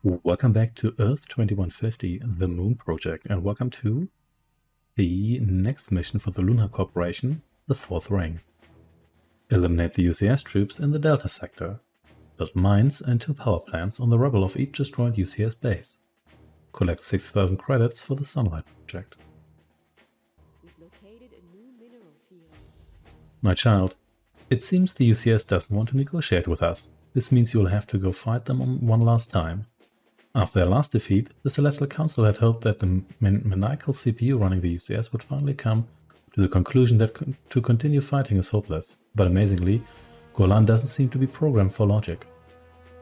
Welcome back to Earth 2150, the Moon Project, and welcome to the next mission for the Lunar Corporation, the Fourth Ring. Eliminate the UCS troops in the Delta sector. Build mines and 2 power plants on the rubble of each destroyed UCS base. Collect 6,000 credits for the Sunlight Project. We've located a new mineral field. My child, it seems the UCS doesn't want to negotiate with us. This means you'll have to go fight them one last time. After their last defeat, the Celestial Council had hoped that the maniacal CPU running the UCS would finally come to the conclusion that to continue fighting is hopeless. But amazingly, Golan doesn't seem to be programmed for logic.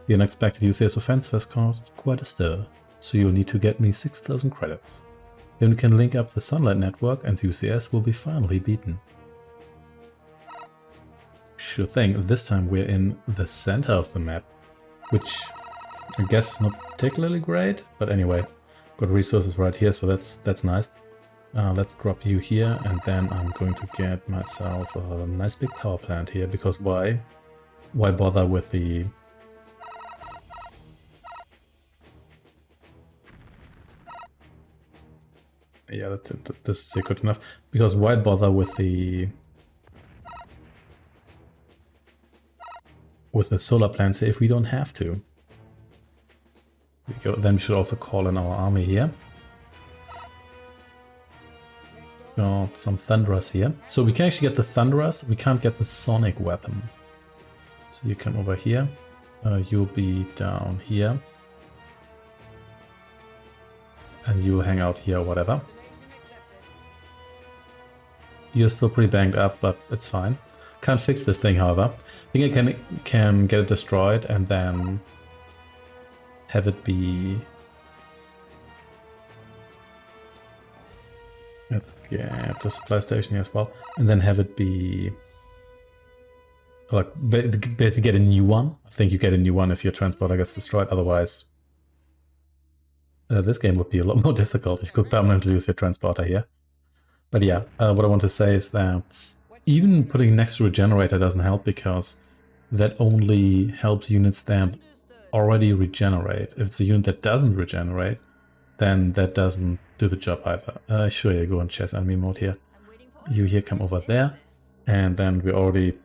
The unexpected UCS offense has caused quite a stir, so you'll need to get me 6,000 credits. Then we can link up the Sunlight Network and the UCS will be finally beaten. Sure thing, this time we're in the center of the map, which I guess is not particularly great, but anyway, got resources right here, so that's nice. Let's drop you here, and then I'm going to get myself a nice big power plant here, because why bother with the... Yeah, this is good enough, because why bother with the solar plants if we don't have to? Then we should also call in our army here. Got some Thunderers here. So we can actually get the Thunderers, we can't get the Sonic weapon. So you come over here, you'll be down here. And you'll hang out here or whatever. You're still pretty banged up, but it's fine. Can't fix this thing, however. I think I can get it destroyed and then have it be... Let's get the supply station here as well. And then have it be... like, basically get a new one. I think you get a new one if your transporter gets destroyed, otherwise... this game would be a lot more difficult if you could permanently use your transporter here. But yeah, what I want to say is that even putting it next to a generator doesn't help, because that only helps units that already regenerate. If it's a unit that doesn't regenerate, then that doesn't do the job either. Sure, you go in chess enemy mode here. You here come over there, and then we're already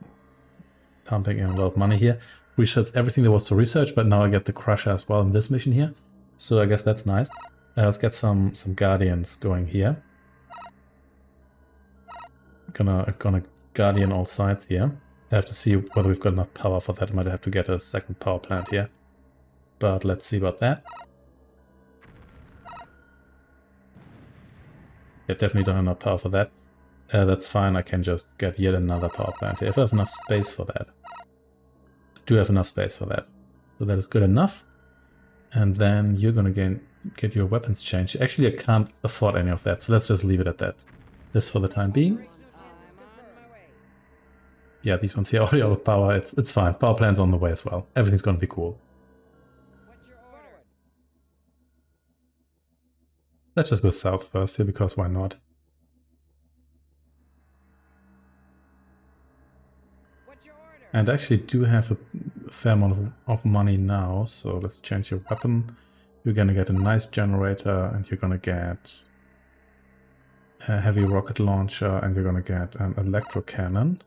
pumping in a lot of money here. Researched everything there was to research, but now I get the Crusher as well in this mission here. So I guess that's nice. Let's get some Guardians going here. Gonna Guardian all sides here. I have to see whether we've got enough power for that. I might have to get a second power plant here. But let's see about that. Yeah, definitely don't have enough power for that. That's fine, I can just get yet another power plant here if I have enough space for that. I do have enough space for that. So that is good enough. And then you're gonna get your weapons changed. Actually, I can't afford any of that, so let's just leave it at that. This for the time being. Yeah, these ones here are already out of power. It's fine. Power plant's on the way as well. Everything's gonna be cool. Let's just go south first here, because why not? And I actually do have a fair amount of money now, so let's change your weapon. You're gonna get a nice generator, and you're gonna get a heavy rocket launcher, and you're gonna get an electro cannon.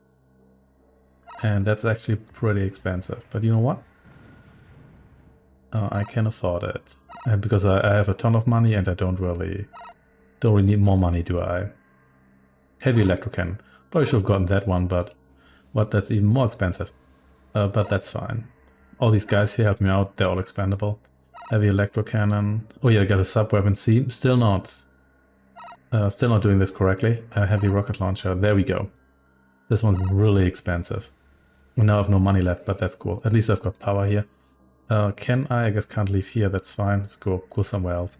And that's actually pretty expensive, but you know what? I can afford it, because I have a ton of money, and I don't really need more money, do I? Heavy electro cannon. Probably should have gotten that one, but that's even more expensive. But that's fine. All these guys here help me out. They're all expendable. Heavy electro cannon. Oh yeah, I got a sub-weapon C. Still not doing this correctly. Heavy rocket launcher. There we go. This one's really expensive. Now I have no money left, but that's cool. At least I've got power here. Can I? I guess can't leave here. That's fine. Let's go somewhere else.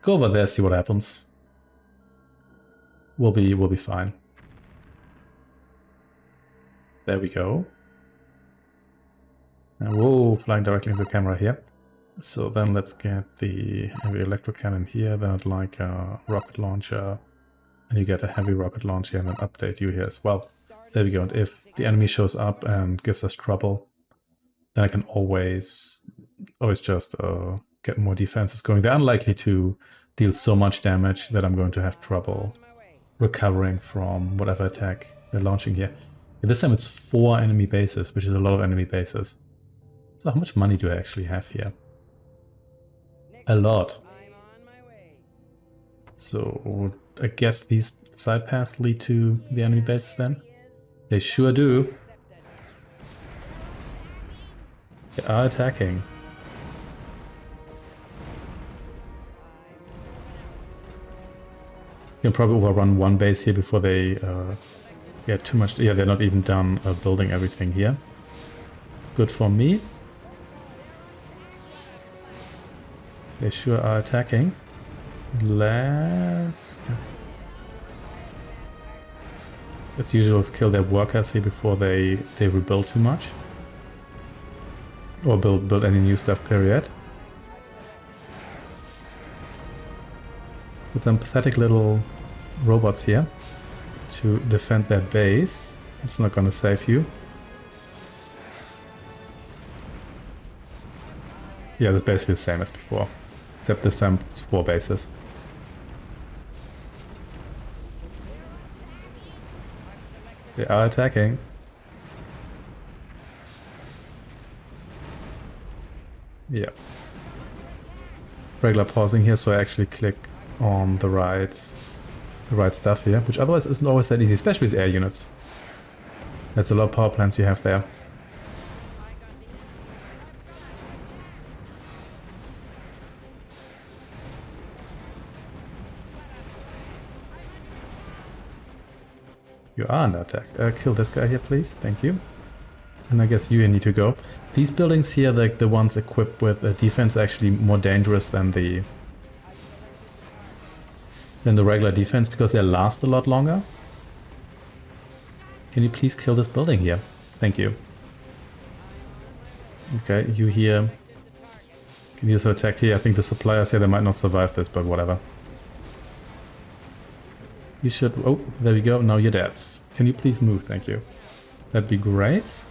Go over there, see what happens. We'll be fine. There we go. And whoa, flying directly into the camera here. So then let's get the heavy electro cannon here. Then I'd like a rocket launcher. And you get a heavy rocket launcher and then update you here as well. There we go. And if the enemy shows up and gives us trouble, then I can always just get more defenses going. They're unlikely to deal so much damage that I'm going to have trouble recovering from whatever attack they're launching here. This time it's 4 enemy bases, which is a lot of enemy bases. So how much money do I actually have here? A lot. So I guess these side paths lead to the enemy bases then? They sure do. They are attacking. You can probably overrun one base here before they get too much. Yeah, they're not even done building everything here. It's good for me. They sure are attacking. Let's usually kill their workers here before they rebuild too much. Or build any new stuff, period. With them pathetic little robots here to defend their base. It's not gonna save you. Yeah, it's basically the same as before. Except this time it's 4 bases. They are attacking. Yeah. Regular pausing here, so I actually click on the right stuff here, which otherwise isn't always that easy, especially with air units. That's a lot of power plants you have there. You are under attack. Kill this guy here, please. Thank you. And I guess you need to go. These buildings here, like the ones equipped with defense, are actually more dangerous than the regular defense because they last a lot longer. Can you please kill this building here? Thank you. Okay, you here can use her attack here. I think the suppliers here, they might not survive this, but whatever. You should... Oh, there we go. Now you're dead. Can you please move? Thank you. That'd be great.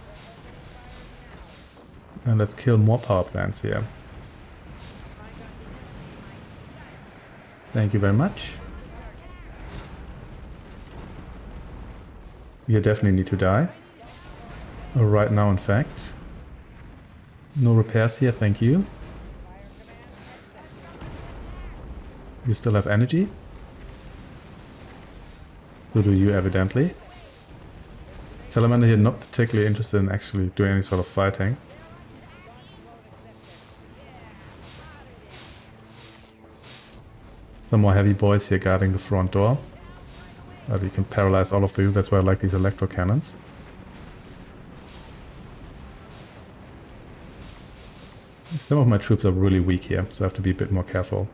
And let's kill more power plants here. Thank you very much. You definitely need to die. Right now, in fact. No repairs here, thank you. You still have energy? So do you, evidently. Salamander here not particularly interested in actually doing any sort of fighting. Some more heavy boys here guarding the front door. But you can paralyze all of you, that's why I like these electro cannons. Some of my troops are really weak here, so I have to be a bit more careful.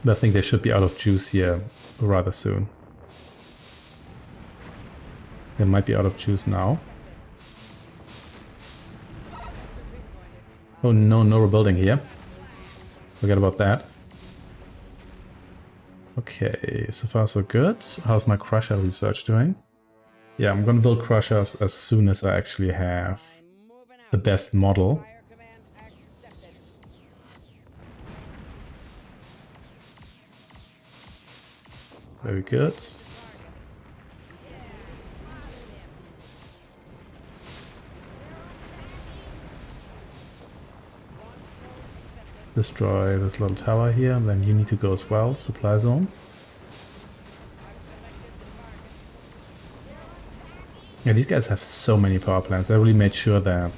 But I think they should be out of juice here rather soon. They might be out of juice now. Oh no, no rebuilding here. Forget about that. Okay, so far so good. How's my crusher research doing? Yeah, I'm gonna build crushers as soon as I actually have the best model. Very good. Destroy this little tower here, and then you need to go as well. Supply zone. Yeah, these guys have so many power plants. They really made sure that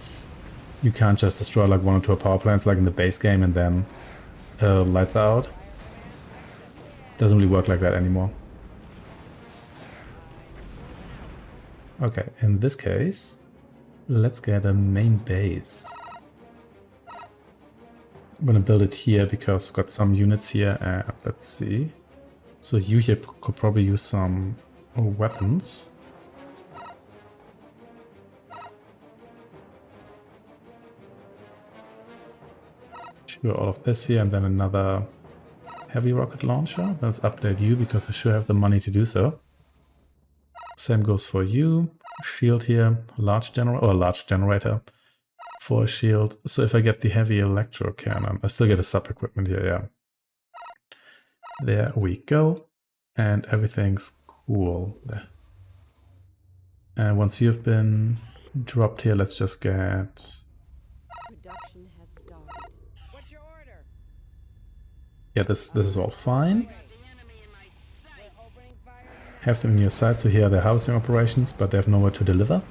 you can't just destroy like 1 or 2 power plants like in the base game and then lights out. Doesn't really work like that anymore. Okay, in this case, let's get a main base. I'm gonna build it here because I've got some units here and let's see. So you here could probably use some weapons. Sure, all of this here and then another heavy rocket launcher. Let's update you because I sure have the money to do so. Same goes for you. Shield here, large generator. for a shield. So if I get the heavy electro cannon, I still get a sub-equipment here, yeah. There we go. And everything's cool. And once you've been dropped here, let's just get... Production has started. What's your order? Yeah, this is all fine. The enemy in my sights. We're opening fire. Have them in your sight, so here are the housing operations, but they have nowhere to deliver.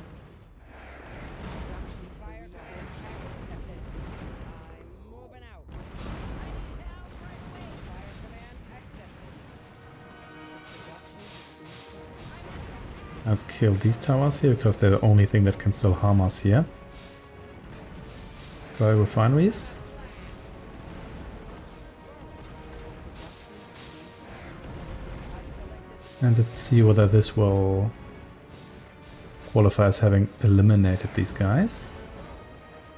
Fire command accepted. I'm moving out. I need help right away. Fire command accepted. Let's kill these towers here, because they're the only thing that can still harm us here. Dry refineries. And let's see whether this will qualify as having eliminated these guys.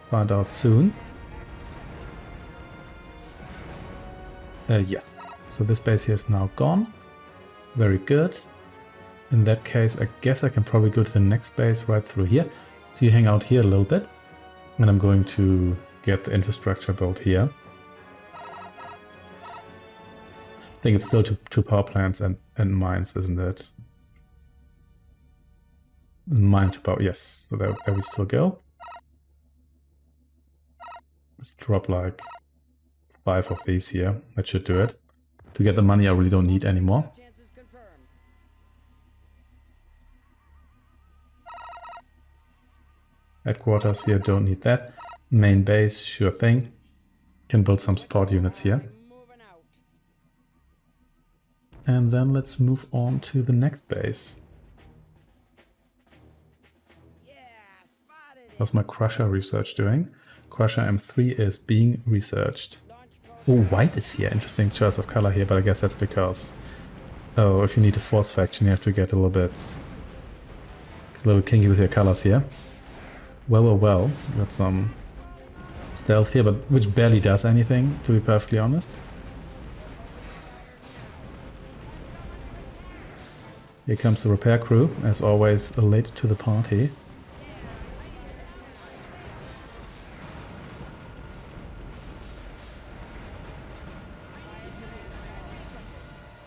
Find out soon. Yes. So this base here is now gone. Very good. In that case, I guess I can probably go to the next base right through here. So you hang out here a little bit. And I'm going to get the infrastructure built here. I think it's still two power plants and mines, isn't it? Mine to power, yes. So there we still go. Let's drop like 5 of these here. That should do it. To get the money I really don't need anymore. Chances confirmed. Headquarters here, don't need that. Main base, sure thing. Can build some support units here. Moving out. And then let's move on to the next base. Yeah, spotted it. How's my Crusher research doing? Crusher M3 is being researched. Launch program. Oh, white is here. Interesting choice of color here, but I guess that's because... Oh, if you need a force faction, you have to get a little kinky with your colors here. Well. Got some stealth here, but which barely does anything, to be perfectly honest. Here comes the repair crew, as always, late to the party.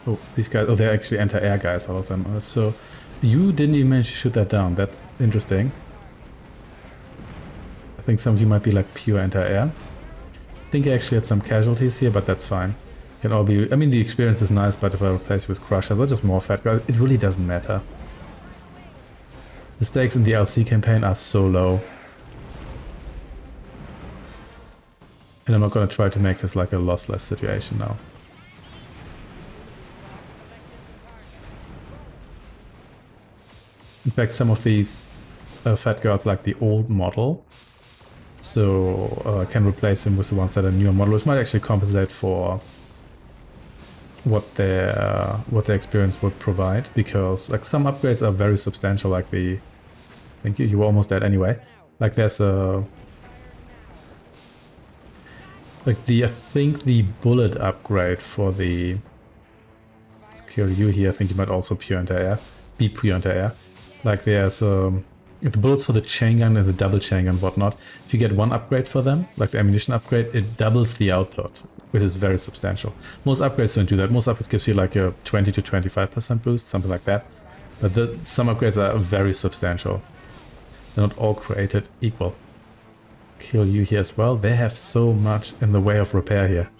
Oh, these guys, oh, they're actually anti-air guys, all of them. So, you didn't even manage to shoot that down. That's interesting. I think some of you might be like pure anti-air. I think I actually had some casualties here, but that's fine. Can all be, I mean, the experience is nice, but if I replace it with Crushers or just more fat guys, it really doesn't matter. The stakes in the LC campaign are so low. And I'm not going to try to make this like a lossless situation now. In fact, some of these fat guards like the old model, so I can replace them with the ones that are newer model, which might actually compensate for what their experience would provide, because like some upgrades are very substantial, like the, I think you were almost dead anyway. Like there's a, like the, I think the bullet upgrade for the, let's kill you here, I think you might also pure anti-air, be pure anti-air. Like there's the bullets for the chain gun and the double chain gun and whatnot. If you get one upgrade for them, like the ammunition upgrade, it doubles the output, which is very substantial. Most upgrades don't do that. Most upgrades gives you like a 20 to 25% boost, something like that. But some upgrades are very substantial. They're not all created equal. Kill you here as well. They have so much in the way of repair here.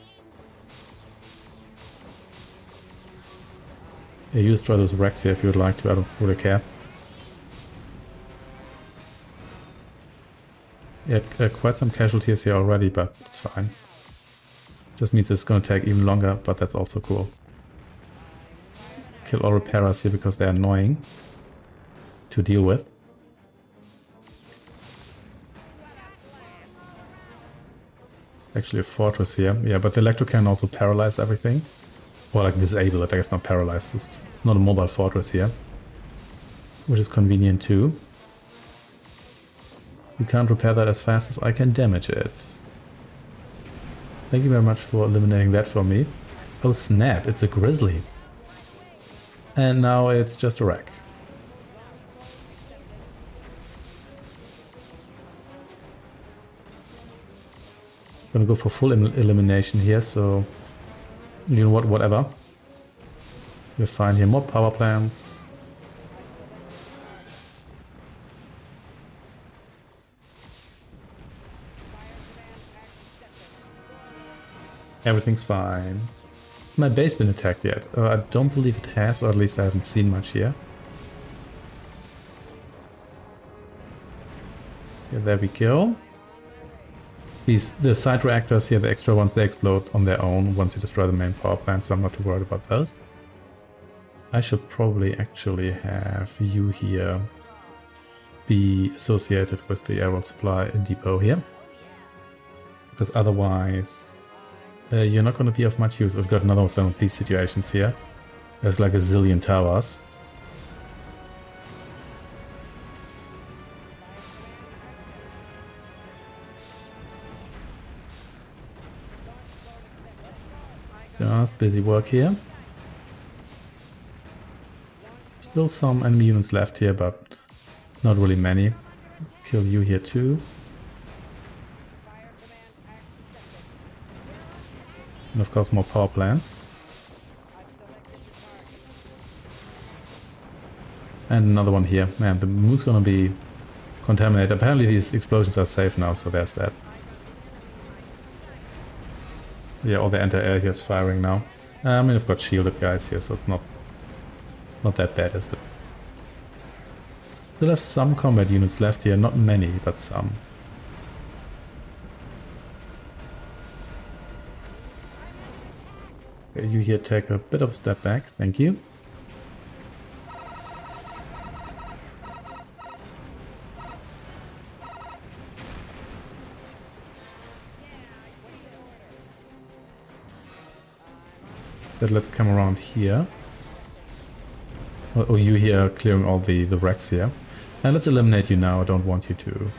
Yeah, you destroy those wrecks here if you would like to, I don't really care. Yeah, quite some casualties here already, but it's fine. Just means it's going to take even longer, but that's also cool. Kill all repairers here because they're annoying to deal with. Actually a fortress here. Yeah, but the electro can also paralyze everything. Or like disable it, I guess not paralyze. It's not a mobile fortress here. Which is convenient too. You can't repair that as fast as I can damage it. Thank you very much for eliminating that for me. Oh snap, it's a grizzly. And now it's just a wreck. Gonna go for full elimination here, so you know what, whatever. We're fine here. More power plants. Everything's fine. Has my base been attacked yet? I don't believe it has, or at least I haven't seen much here. Yeah, there we go. The side reactors here, the extra ones, they explode on their own once you destroy the main power plant, so I'm not too worried about those. I should probably actually have you here be associated with the aero supply depot here. Because otherwise, you're not going to be of much use. I've got another one of these situations here. There's like a zillion towers. Just busy work here. Still some enemy units left here, but not really many. Kill you here too. And of course more power plants. And another one here. Man, the moon's gonna be contaminated. Apparently these explosions are safe now, so there's that. Yeah, all the anti-air here is firing now. I mean, I've got shielded guys here, so it's not that bad, is it? Still have some combat units left here, not many, but some. Okay, you here take a bit of a step back, thank you. Then let's come around here. Oh, you here clearing all the wrecks here. And let's eliminate you now. I don't want you to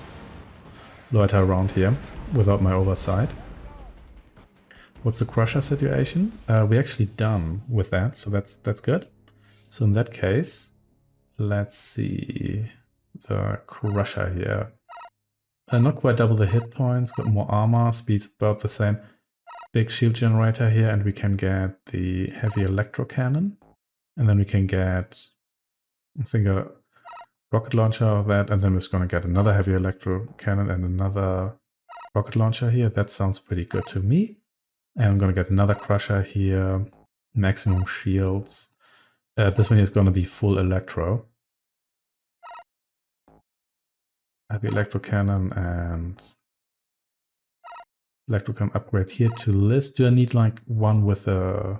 loiter around here without my oversight. What's the crusher situation? We're actually done with that, so that's good. So in that case, let's see the crusher here. Not quite double the hit points, got more armor, speed's about the same. Big shield generator here, and we can get the heavy electro cannon. And then we can get, I think, a rocket launcher of that, and then we're just going to get another heavy electro cannon and another rocket launcher here. That sounds pretty good to me. And I'm going to get another crusher here, maximum shields. This one is going to be full electro. Heavy electro cannon and electro cannon upgrade here to list. Do I need like one with a...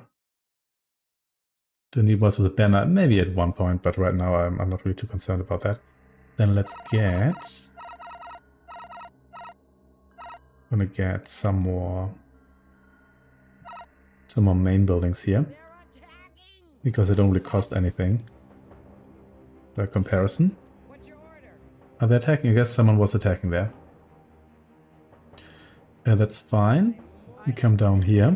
Do I need one with a banner? Maybe at one point, but right now I'm not really too concerned about that. Then let's get... I'm gonna get some more main buildings here. Because they don't really cost anything. By comparison. Are they attacking? I guess someone was attacking there. That's fine. We come down here.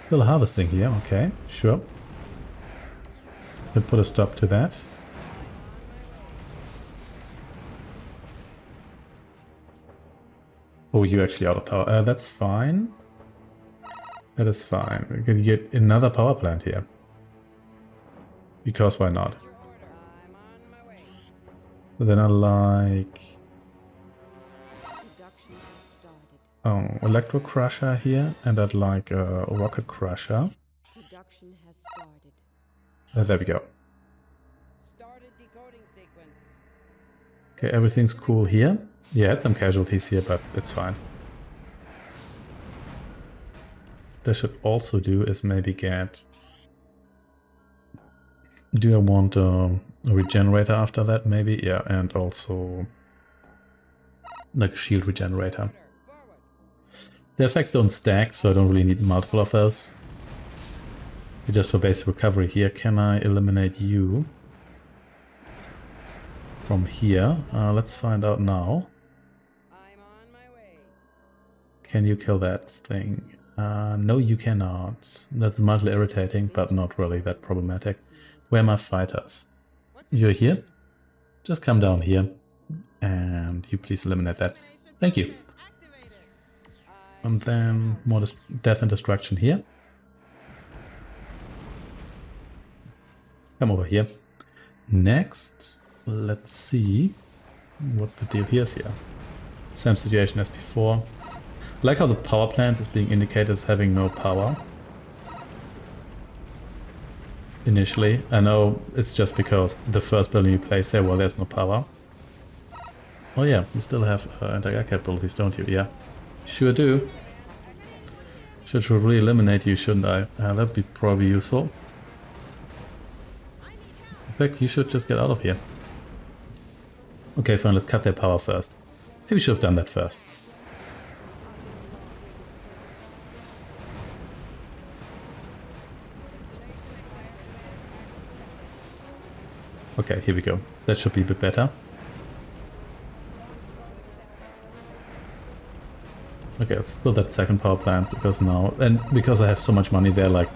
Still harvesting here, okay, sure. We'll put a stop to that. Oh, you're actually out of power. That's fine. That is fine. We're gonna get another power plant here. Because why not? But then I like... Oh, electro crusher here, and I'd like a rocket crusher. Production has started. There we go. Okay, everything's cool here. Yeah, had some casualties here, but it's fine. What I should also do is maybe get... Do I want a regenerator after that, maybe? Yeah, and also like a shield regenerator. The effects don't stack, so I don't really need multiple of those. Just for basic recovery here, can I eliminate you from here? Let's find out now. Can you kill that thing? No, you cannot. That's mildly irritating, but not really that problematic. Where are my fighters? You're here? Just come down here. And you please eliminate that. Thank you. And then more death and destruction here. Come over here. Next, let's see what the deal here is here. Same situation as before. I like how the power plant is being indicated as having no power. Initially. I know it's just because the first building you place there, well, there's no power. Oh yeah, you still have anti-air capabilities, don't you? Yeah. Sure do. Should really eliminate you, shouldn't I? That'd be probably useful. In fact, you should just get out of here. Okay, fine, let's cut their power first. Maybe we should have done that first. Okay, here we go. That should be a bit better. Okay, let's build that second power plant because now, and because I have so much money there, like,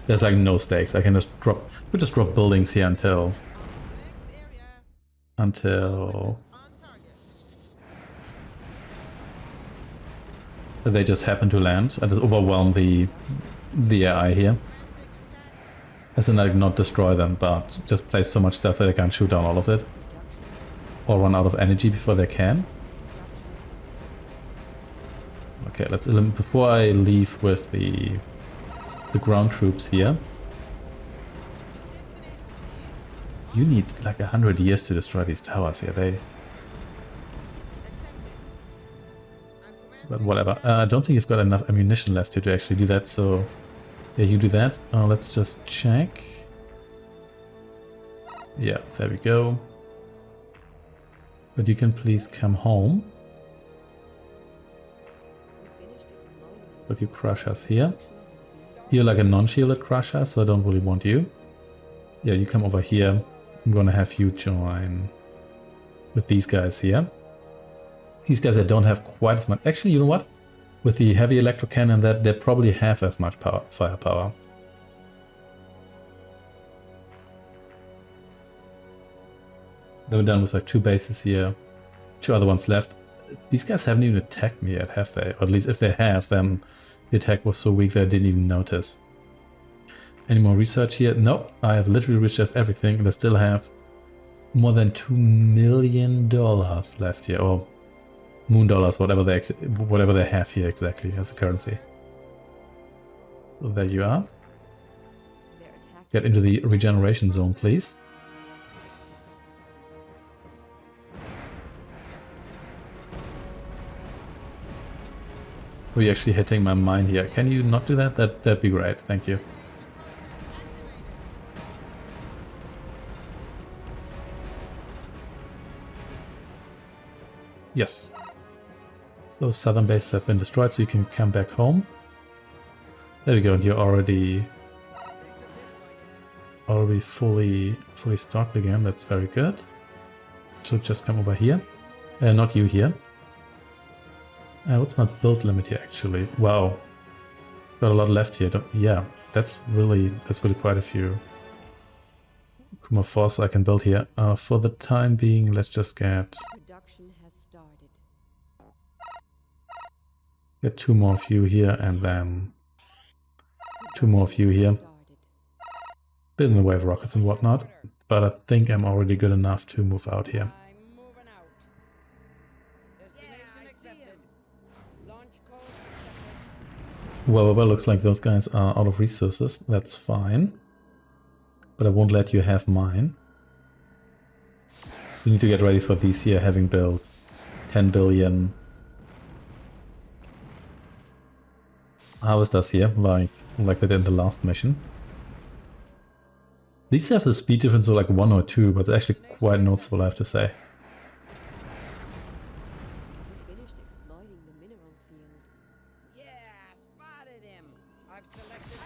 there's like no stakes. I can just drop, we just drop buildings here until they just happen to land and just overwhelm the AI here. As in, like, not destroy them, but just place so much stuff that I can't shoot down all of it. Or run out of energy before they can. Okay, let's eliminate, before I leave with the ground troops here. You need like 100 years to destroy these towers here, But whatever. I don't think you've got enough ammunition left to actually do that, so yeah, you do that. Let's just check. Yeah, there we go. But you can please come home. But you crush us here. You're like a non-shielded crusher, so I don't really want you. Yeah, you come over here. I'm gonna have you join with these guys here. These guys that don't have quite as much. Actually, you know what? With the heavy electro cannon, that they probably have as much firepower. Then we're done with like 2 bases here, 2 other ones left. These guys haven't even attacked me yet, have they? Or at least if they have, then the attack was so weak that I didn't even notice. Any more research here? Nope, I have literally researched everything and I still have more than $2 million left here, or moon dollars, whatever they have here exactly as a currency. So there you are. Get into the regeneration zone, please. Oh, you're actually hitting my mine here. Can you not do that? That'd be great. Thank you. Yes. Those southern bases have been destroyed, so you can come back home. There we go. You're already fully stocked again. That's very good. So just come over here. Not you here. What's my build limit here actually? Wow, got a lot left here. Yeah, that's really quite a few. More force I can build here. For the time being, let's just get Production has started. 2 more of you here, and then 2 more of you here. Bit in the way of rockets and whatnot, but I think I'm already good enough to move out here. I'm moving out. Destination accepted. Launch code accepted. Well, looks like those guys are out of resources. That's fine. But I won't let you have mine. We need to get ready for these here, having built 10 billion harvesters here, like they did in the last mission. These have the speed difference of like 1 or 2, but it's actually quite noticeable, I have to say. We finished exploiting the mineral field. Yeah, spotted him. I've selected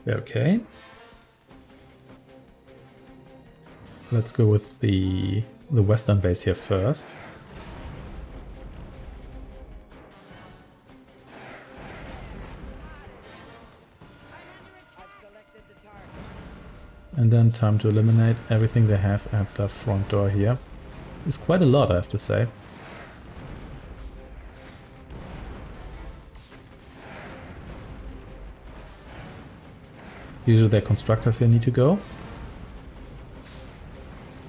Okay. Let's go with the western base here first. I've selected the target. And then time to eliminate everything they have at the front door here. It's quite a lot, I have to say. Usually their constructors here need to go.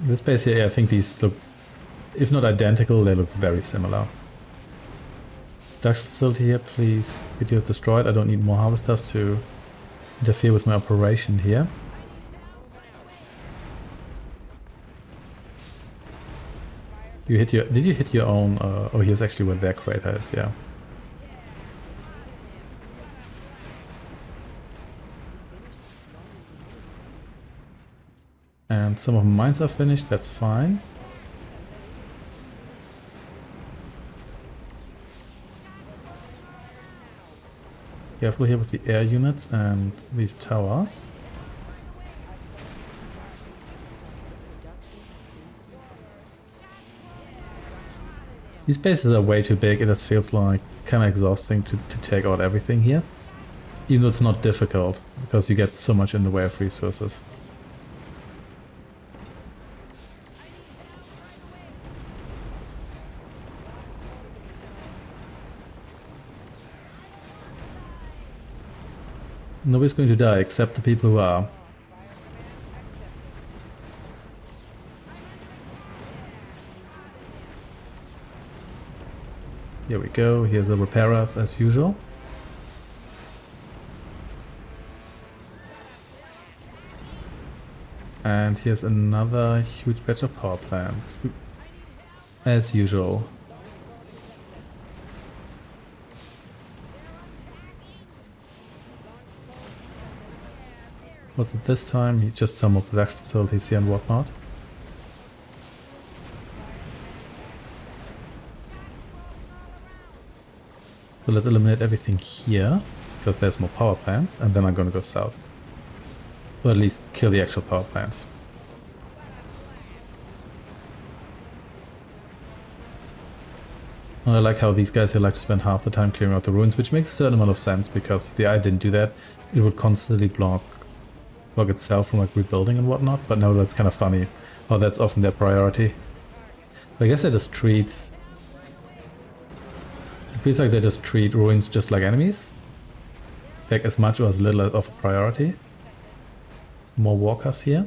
This base here, I think these look, if not identical, they look very similar. Dutch facility here, please get you destroyed. I don't need more harvesters to interfere with my operation here. You hit your, did you hit your own, oh here's actually where their crater is, yeah. And some of mines are finished, that's fine. Careful here with the air units and these towers. These bases are way too big, it just feels like kind of exhausting to take out everything here. Even though it's not difficult, because you get so much in the way of resources. Nobody's going to die except the people who are. Here we go, here's the repairers as usual. And here's another huge batch of power plants. As usual. Was it this time? Just some more production facilities here and whatnot. So let's eliminate everything here, because there's more power plants, and then I'm gonna go south. Or at least kill the actual power plants. And I like how these guys here like to spend half the time clearing out the ruins, which makes a certain amount of sense, because if the AI didn't do that, it would constantly block itself from like rebuilding and whatnot, but no, that's kind of funny how that's often their priority. But I guess they just treat... It feels like they just treat ruins just like enemies. Take as much or as little of a priority. More walkers here.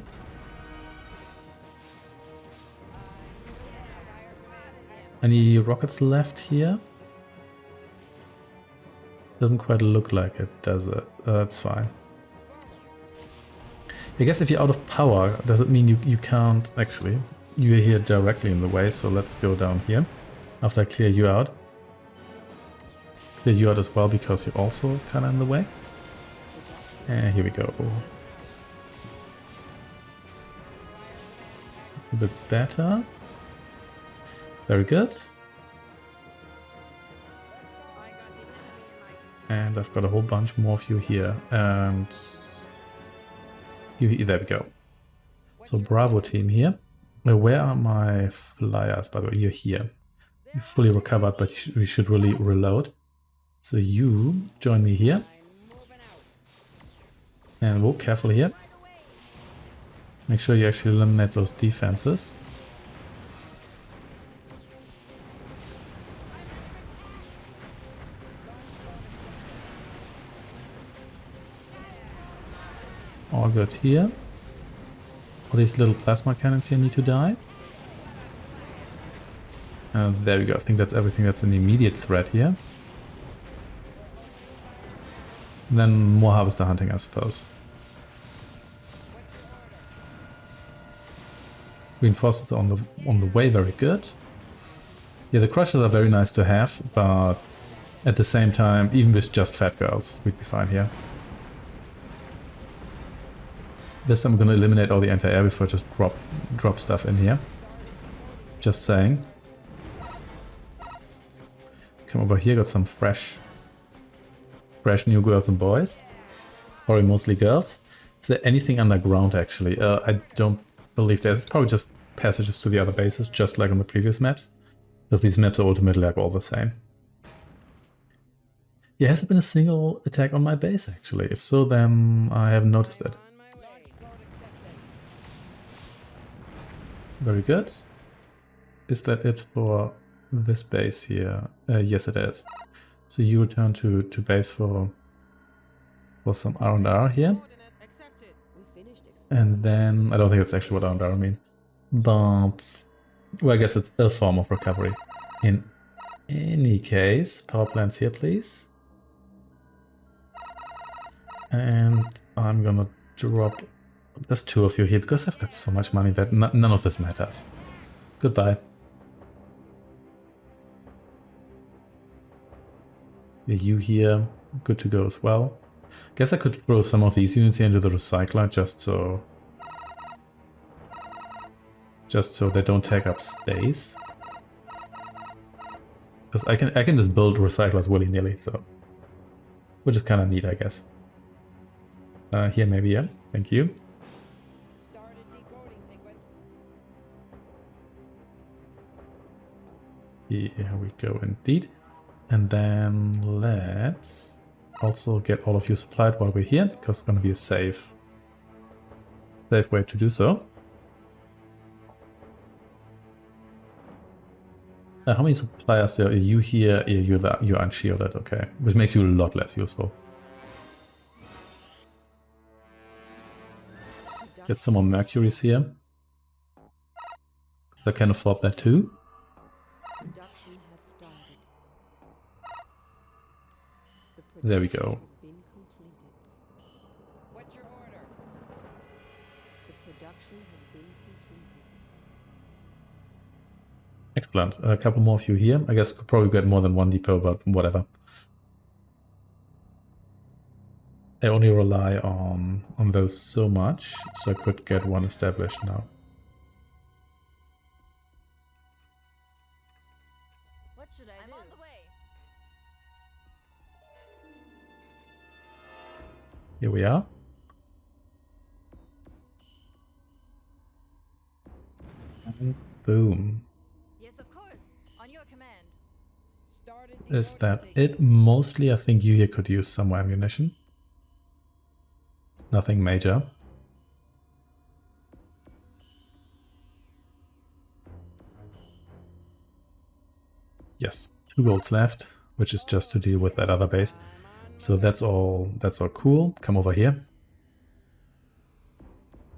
Any rockets left here? Doesn't quite look like it, does it? That's fine. I guess if you're out of power, does it mean you can't... Actually, you're here directly in the way, so let's go down here. After I clear you out. Clear you out as well, because you're also kind of in the way. And here we go. A bit better. Very good. And I've got a whole bunch more of you here. And... there we go. So Bravo team here. Where are my flyers? By the way, you're here. You're fully recovered, but we should really reload. So you join me here. And walk carefully here. Make sure you actually eliminate those defenses. All good here. All these little plasma cannons here need to die. And there we go. I think that's everything that's an immediate threat here. And then more harvester hunting, I suppose. Reinforcements are on the way, very good. Yeah, the crushers are very nice to have, but at the same time, even with just fat girls, we'd be fine here. This I'm gonna eliminate all the anti-air before I just drop stuff in here. Just saying. Come over here, got some fresh new girls and boys. Probably mostly girls. Is there anything underground actually? I don't believe there's. It's probably just passages to the other bases, just like on the previous maps. Because these maps are ultimately like all the same. Yeah, has there been a single attack on my base actually? If so, then I haven't noticed it. On my way. Code accepted. Very good. Is that it for this base here? Yes, it is. So you return to base for some R&R here. Accepted. We finished And then, I don't think that's actually what R&R means. But, well, I guess it's a form of recovery. In any case, power plants here, please. And I'm gonna drop just 2 of you here, because I've got so much money that none of this matters. Goodbye. You here, good to go as well. Guess I could throw some of these units here into the recycler just so they don't take up space. Because I can just build recyclers willy-nilly, so which is kind of neat, I guess. Here maybe, yeah. Thank you. Started decoding sequence. Here we go, indeed. And then let's also get all of you supplied while we're here, because it's going to be a safe way to do so. How many suppliers are you here? You're unshielded, okay. Which makes you a lot less useful. Get some more Mercuries here. I can afford that too. Production has started. There we go. Has been completed. What's your order? The production has been completed. Excellent. A couple more of you here. I guess could probably get more than one depot, but whatever. I only rely on those so much, so I could get one established now. What should I do? I'm on the way. Here we are. And boom. Yes, of course. On your command. Started Is decoding that sequence. it? Mostly I think you here could use some more ammunition. It's nothing major. Yes, 2 golds left, which is just to deal with that other base. So that's all cool. Come over here.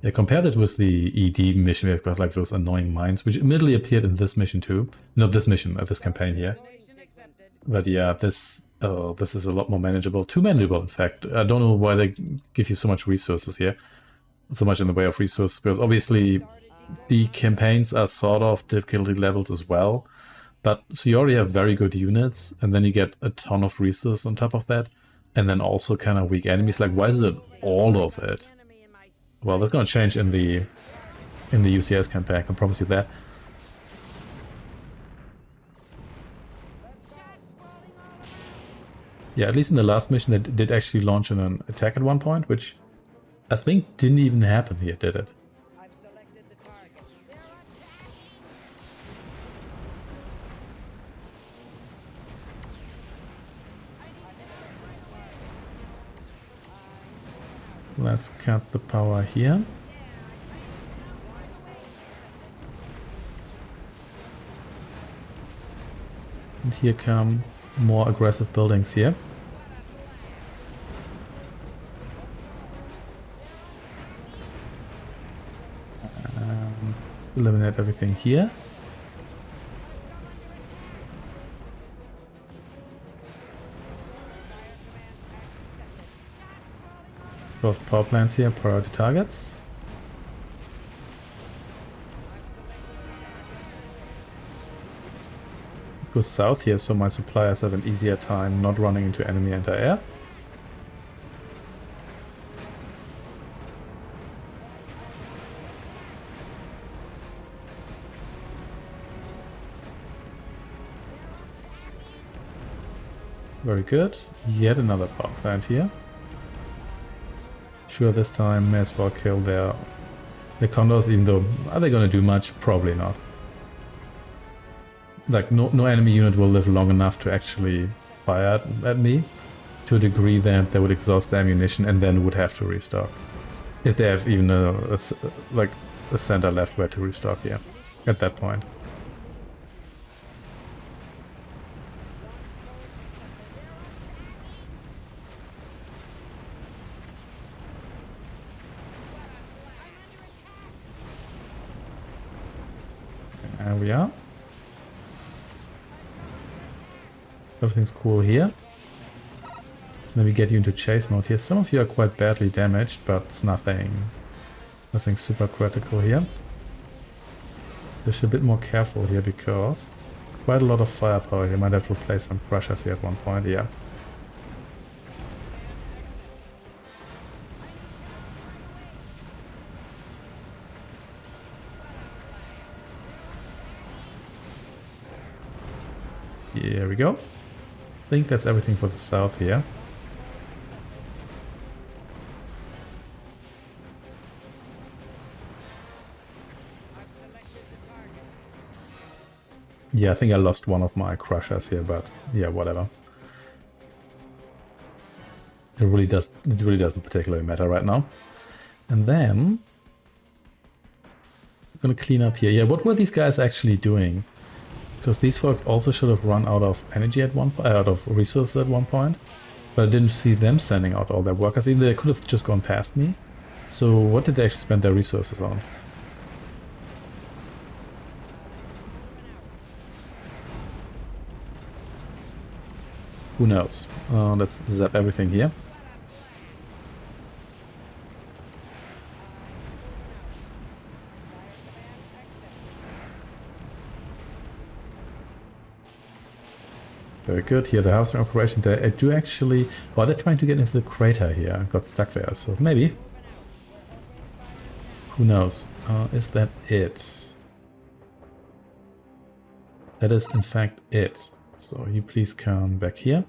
Yeah, compared it with the ED mission, we've got like those annoying mines, which immediately appeared in this mission too. Not this mission, this campaign here. Destination accepted. But yeah, this is a lot more manageable. Too manageable, in fact. I don't know why they give you so much resources here. So much in the way of resources, because obviously Started the decoding. campaigns are sort of difficulty levels as well. But so you already have very good units, and then you get a ton of resources on top of that, and then also kind of weak enemies. Like, why is it all of it? Enemy in my Well, that's going to change in the UCS campaign, I can promise you that. Yeah, at least in the last mission, they did actually launch an attack at one point, which I think didn't even happen here, did it? I've selected the target. Let's cut the power here. And here come more aggressive buildings here. Eliminate everything here. Both power plants here, priority targets. Go south here so my suppliers have an easier time not running into enemy anti-air. Very good. Yet another power plant here. sure this time may as well kill their condos, even though are they going to do much? Probably not. Like no enemy unit will live long enough to actually fire at me to a degree that they would exhaust their ammunition and then would have to restock. If they have even a center left where to restock here at that point. There we are. Everything's cool here. Let's maybe get you into chase mode here. Some of you are quite badly damaged, but it's nothing super critical here. Just a bit more careful here because it's quite a lot of firepower here. Might have to replace some crushers here at one point, yeah. Here we go. I think that's everything for the south here. Yeah, I think I lost one of my crushers here, but yeah, whatever. It really doesn't particularly matter right now. And then I'm gonna clean up here. Yeah, what were these guys actually doing? Because these folks also should have run out of energy at one point, out of resources at one point. But I didn't see them sending out all their workers. Even they could have just gone past me. So what did they actually spend their resources on? Who knows? Let's zap everything here. Very good. Here, the housing operation. They do actually... Oh, they're trying to get into the crater here. Got stuck there, so maybe. Who knows? Is that it? That is, in fact, it. So you please come back here.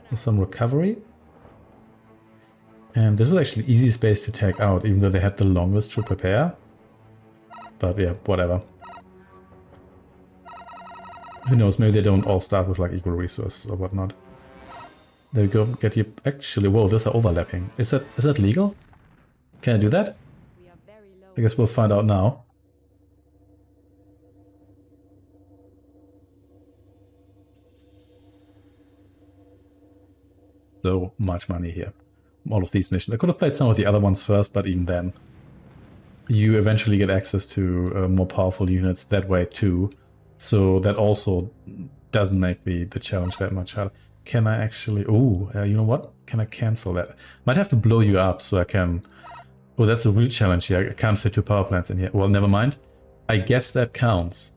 There's some recovery. And this was actually easy space to take out, even though they had the longest to prepare. But yeah, whatever. Who knows, maybe they don't all start with like equal resources or whatnot. There we go, get you actually, whoa, those are overlapping. Is that legal? Can I do that? We are very low. I guess we'll find out now. So much money here. All of these missions. I could have played some of the other ones first, but even then. You eventually get access to more powerful units that way too. So that also doesn't make the challenge that much harder. Can I actually... you know what? Can I cancel that? Might have to blow you up so I can... Oh, that's a real challenge here. I can't fit 2 power plants in here. Well, never mind. I guess that counts.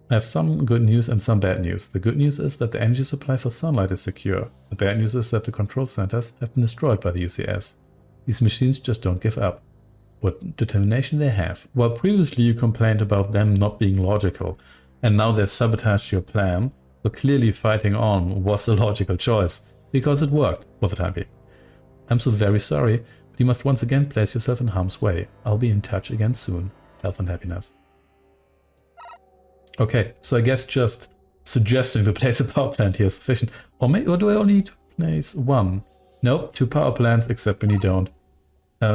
I have some good news and some bad news. The good news is that the energy supply for sunlight is secure. The bad news is that the control centers have been destroyed by the UCS. These machines just don't give up. What determination they have. Well, previously you complained about them not being logical, and now they've sabotaged your plan, so clearly fighting on was a logical choice, because it worked for the time being. I'm so very sorry, but you must once again place yourself in harm's way. I'll be in touch again soon. Health and happiness. Okay, so I guess just suggesting to place a power plant here is sufficient. Or do I only need to place 1? Nope, 2 power plants, except when you don't.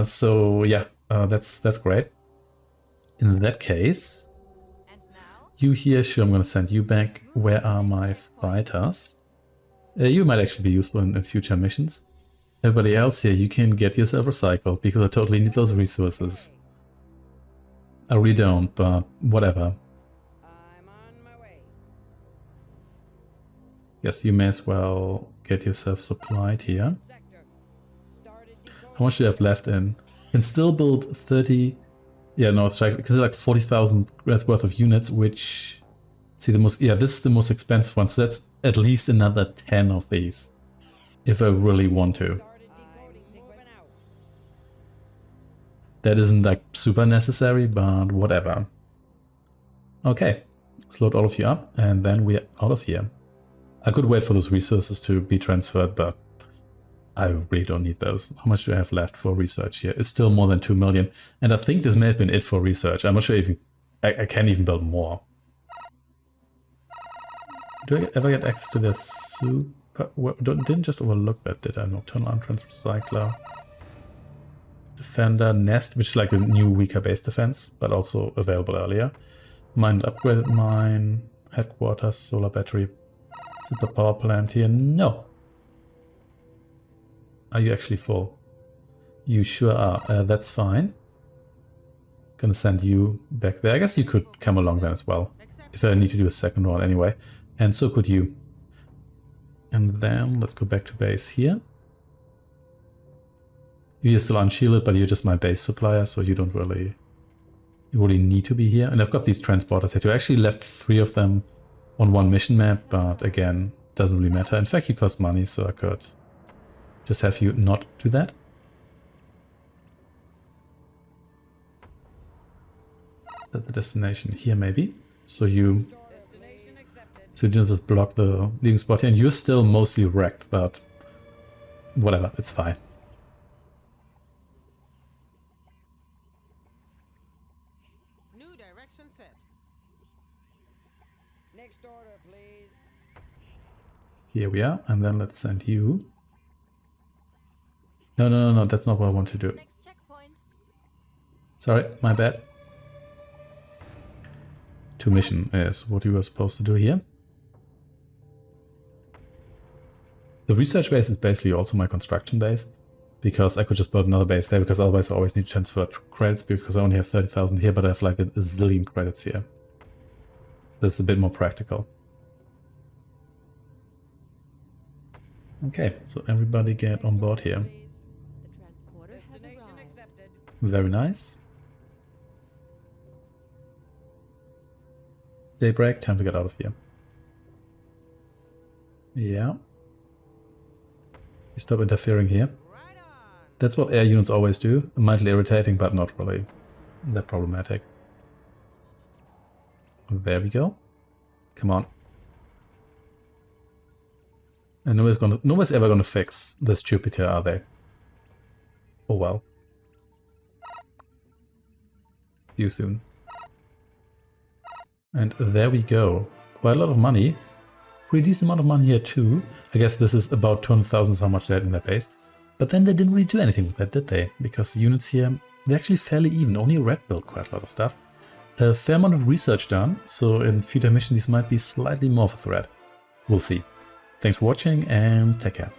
So yeah, that's great. In that case, And now? you here, sure, I'm gonna send you back. Where are my fighters? You might actually be useful in future missions. Everybody else here, you can get yourself recycled, because I totally need those resources. I really don't, but whatever. I'm on my way. Yes, you may as well get yourself supplied here. Sector. Started How much do you have left in? Can still build 30... Yeah, no, it's like, because it's like 40,000 worth of units, which... See, this is the most expensive one, so that's at least another 10 of these. If I really want to. Started decoding sequence. Out. That isn't like super necessary, but whatever. Okay, let's load all of you up, and then we're out of here. I could wait for those resources to be transferred, but I really don't need those. How much do I have left for research here? It's still more than 2 million. And I think this may have been it for research. I'm not sure if I can even build more. Do I ever get access to the super... Didn't just overlook that, did I? Nocturnal entrance, recycler, defender, nest, which is like a new weaker base defense, but also available earlier. Mine upgraded mine, headquarters, solar battery, super power plant here. No. Are you actually full? You sure are. That's fine. Gonna send you back there. I guess you could come along then as well, if I need to do a second one anyway. And so could you. And then let's go back to base here. You're still unshielded, but you're just my base supplier, so you don't really... You really need to be here. And I've got these transporters here. I actually left 3 of them on one mission map, but again, doesn't really matter. In fact, you cost money, so I could just have you not do that. At the destination here, maybe. So you just block the leaving spot here, and you're still mostly wrecked, but whatever, it's fine. New direction set. Next order, please. Here we are, and then let's send you. No, that's not what I want to do. Next checkpoint. Sorry, my bad. To mission is what you were supposed to do here. The research base is basically also my construction base, because I could just build another base there, because otherwise I always need to transfer credits, because I only have 30,000 here, but I have like a zillion credits here. That's a bit more practical. Okay, so everybody get on board here. The transporter has arrived. Very nice. Daybreak, time to get out of here. Yeah. You stop interfering here. That's what air units always do. Mildly irritating, but not really that problematic. There we go. Come on. And nobody's ever gonna fix this Jupiter, are they? Oh well. See you soon. And there we go. Quite a lot of money. Pretty decent amount of money here too. I guess this is about 200,000 how much they had in their base. But then they didn't really do anything with that, did they? Because the units here, they're actually fairly even. Only Red built quite a lot of stuff. A fair amount of research done, so in future missions these might be slightly more of a threat. We'll see. Thanks for watching and take care.